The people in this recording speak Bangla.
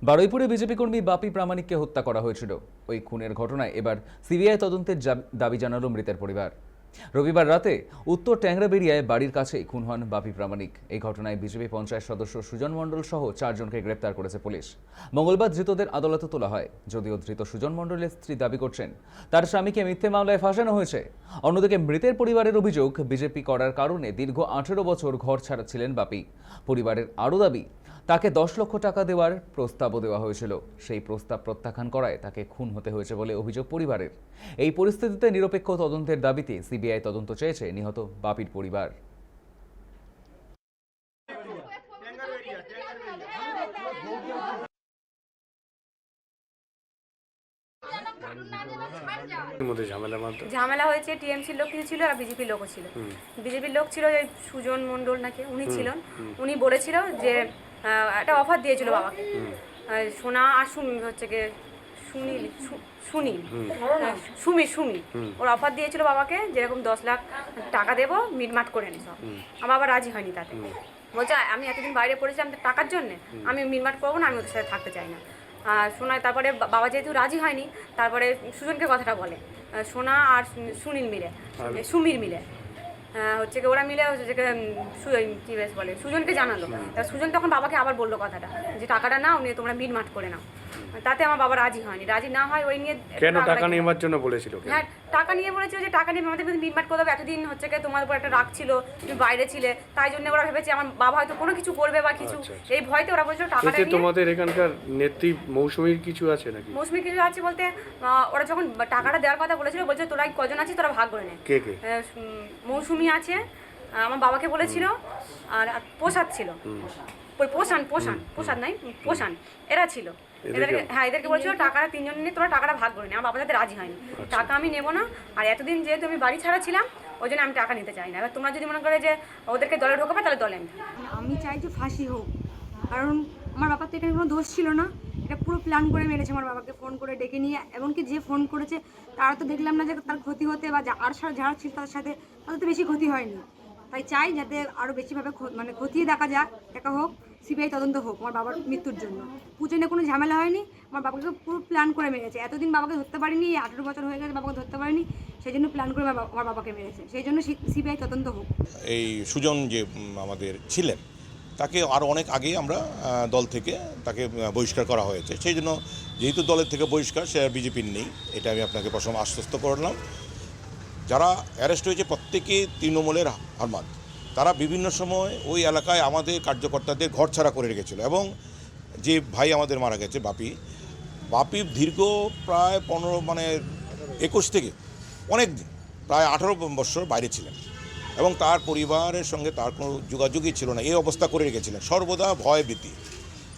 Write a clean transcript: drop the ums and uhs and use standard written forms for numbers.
বারুইপুরে বিজেপি কর্মী বাপি প্রামাণিককে হত্যা করা হয়েছিল। ওই খুনের ঘটনায় এবার সিবিআই তদন্তের দাবি জানালো মৃতের পরিবার। রবিবার রাতে উত্তর ট্যাংরাবেড়িয়ায় বাড়ির কাছেই খুন হন বাপি প্রামাণিক। এই ঘটনায় বিজেপি পঞ্চায়েত সদস্য সুজন মণ্ডল সহ 4 জনকে গ্রেপ্তার করেছে পুলিশ। মঙ্গলবার ধৃতদের আদালতে তোলা হয়। যদিও ধৃত সুজন মণ্ডলের স্ত্রী দাবি করছেন তার স্বামীকে মিথ্যে মামলায় ফাঁসানো হয়েছে। অন্যদিকে মৃতের পরিবারের অভিযোগ, বিজেপি করার কারণে দীর্ঘ 18 বছর ঘর ছাড়া ছিলেন বাপি। পরিবারের আরও দাবি, তাকে 10 লক্ষ টাকা দেওয়ার প্রস্তাবও দেওয়া হয়েছিল। সেই প্রস্তাব প্রত্যাখ্যান করায় তাকে খুন হতে হয়েছে বলে অভিযোগ পরিবারের। এই পরিস্থিতিতে নিরপেক্ষ তদন্তের দাবিতে সিবিআই তদন্ত চেয়েছে নিহত বাপির পরিবার। ঝামেলা হয়েছে, টিএমসির লোক কিছু ছিল আর বিজেপির লোকও ছিল। বিজেপির লোক ছিল যে সুজন মণ্ডল নাকি উনি ছিলেন। উনি বলেছিল যে একটা অফার দিয়েছিল বাবাকে, সোনা আর হচ্ছে গিয়ে সুমির ওর অফার দিয়েছিল বাবাকে, যেরকম 10 লাখ টাকা দেবো, মিটমাট করে নি সব। আমার বাবা রাজি হয়নি তাতে, বলছে আমি এতদিন বাইরে পড়েছিলাম টাকার জন্যে, আমি মিটমাট করবো না, আমি ওদের সাথে থাকতে চাই না। সোনায় তারপরে বাবা যেহেতু রাজি হয়নি, তারপরে সুজনকে কথাটা বলে, সোনা আর সুমির মিলে হচ্ছে কি ওরা মিলে হচ্ছে কি বেশ বলে সুজনকে জানালো। সুজন তখন বাবাকে আবার বললো কথাটা যে টাকাটা নাও, নিয়ে তোমরা মিটমাট করে নাও। তাতে আমার বাবা রাজি হয়নি, রাজি না হয় ওই নিয়ে কেন টাকা নেওয়ার জন্য বলেছিল? হ্যাঁ, টাকা নিয়ে বলেছিল যে টাকা নিয়ে আমাদের মিটমাট করে দেবো, এতদিন হচ্ছে কি তোমার উপর একটা রাগ ছিল, তুমি বাইরে ছিলে, তাই জন্য ওরা ভেবেছে আমার বাবা হয়তো কোনো কিছু করবে বা কিছু, এই ভয়তে ওরা বলেছিল টাকাটা নিয়ে। তোমাদের এখানকার নেত্রী মৌসুমীর কিছু আছে নাকি? মৌসুমী কিছু আছে বলতে ওরা যখন টাকাটা দেওয়ার কথা বলেছিল, বলছে তোরা কজন আছিস তোরা ভাগ করে নে। কে কে? মৌসুমী আছে, আমার বাবাকে বলেছিল, আর প্রসাদ ছিল, পোষান এরা ছিল। এদেরকে বলছিল টাকাটা 3 জন নিয়ে তোরা টাকাটা ভাগ করে নে। আমার বাবা যাতে রাজি হয়নি, টাকা আমি নেবো না, আর এতদিন যেহেতু আমি বাড়ি ছাড়া ছিলাম ওই জন্য আমি টাকা নিতে চাই না। এবার তোমরা যদি মনে করে যে ওদেরকে দলে ঢোকাবে, তাহলে দলে আমি চাই যে ফাঁসি হোক, কারণ আমার বাবার তো এখানে কোনো দোষ ছিল না। এটা পুরো প্ল্যান করে মেরেছে আমার বাবাকে, ফোন করে ডেকে নিয়ে, এমনকি যে ফোন করেছে তারা তো দেখলাম না যে তার ক্ষতি হতে, বা আর যারা ছিল তাদের সাথে তাদের তো বেশি ক্ষতি হয়নি। তাই চাই যাতে আরও বেশিভাবে খতিয়ে দেখা হোক, সিবিআই তদন্ত হোক আমার বাবার মৃত্যুর জন্য। পুজোনে কোনো ঝামেলা হয়নি, আমার বাবাকে পুরো প্ল্যান করে মেরেছে। এতদিন বাবাকে ধরতে পারিনি, 18 বছর হয়ে গেছে বাবাকে ধরতে পারিনি, সেই জন্য প্ল্যান করে আমার বাবাকে মেরেছে। সেই জন্য সিবিআই তদন্ত হোক। এই সুজন যে আমাদের ছিলেন, তাকে আরও অনেক আগে আমরা দল থেকে তাকে বহিষ্কার করা হয়েছে। সেই জন্য যেহেতু দলের থেকে বহিষ্কার, সে বিজেপির নেই, এটা আমি আপনাকে প্রথম আশ্বস্ত করলাম। যারা অ্যারেস্ট হয়েছে প্রত্যেকেই তৃণমূলের হারমাদ। তারা বিভিন্ন সময় ওই এলাকায় আমাদের কার্যকর্তাদের ঘরছাড়া করে রেখেছিল। এবং যে ভাই আমাদের মারা গেছে বাপি দীর্ঘ প্রায় 21 থেকে অনেক দিন, প্রায় 18 বছর বাইরে ছিলেন, এবং তার পরিবারের সঙ্গে তার কোনো যোগাযোগই ছিল না। এই অবস্থা করে রেখেছিলেন, সর্বদা ভয় ভীতি।